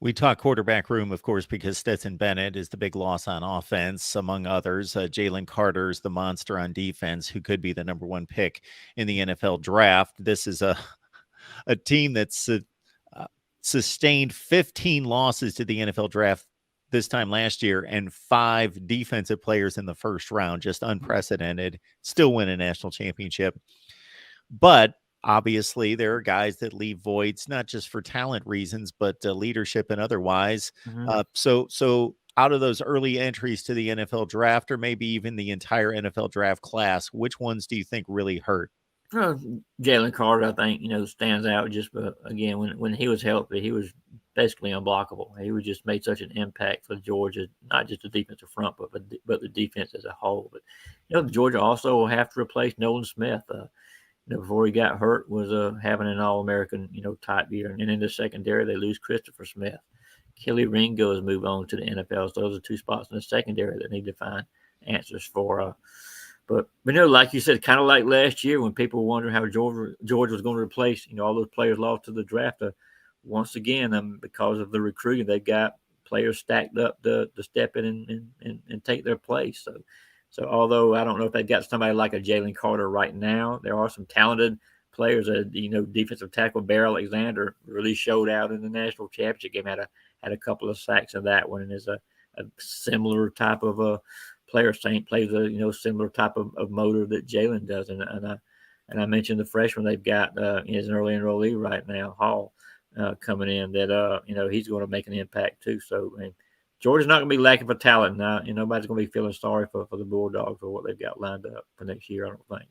We talk quarterback room, of course, because Stetson Bennett is the big loss on offense, among others. Jalen Carter is the monster on defense, who could be the number one pick in the NFL draft. This is a team that's sustained 15 losses to the NFL draft this time last year and 5 defensive players in the first round, just unprecedented, still win a national championship. But obviously, there are guys that leave voids, not just for talent reasons, but leadership and otherwise. Mm-hmm. So out of those early entries to the NFL draft, or maybe even the entire NFL draft class, which ones do you think really hurt? Jalen Carter, I think, stands out just, again, when he was healthy, he was basically unblockable. He was just made such an impact for Georgia, not just the defensive front, but the defense as a whole. But, Georgia also will have to replace Nolan Smith. Before he got hurt, was having an All-American, type year. And then in the secondary, they lose Christopher Smith. Kelly Ringo has moved on to the NFL. So those are 2 spots in the secondary that need to find answers for. But like you said, kind of like last year when people were wondering how Georgia was going to replace, all those players lost to the draft. Once again, because of the recruiting, they've got players stacked up to step in and take their place. So although I don't know if they've got somebody like a Jalen Carter right now, there are some talented players. Defensive tackle Bear Alexander really showed out in the national championship game. Had a couple of sacks in that one, and is a similar type of a player. Saint plays a similar type of motor that Jalen does, and I mentioned the freshman they've got is an early enrollee right now, Hall, coming in that he's going to make an impact too. So Georgia's not going to be lacking for talent now. Nobody's going to be feeling sorry for the Bulldogs or what they've got lined up for next year, I don't think.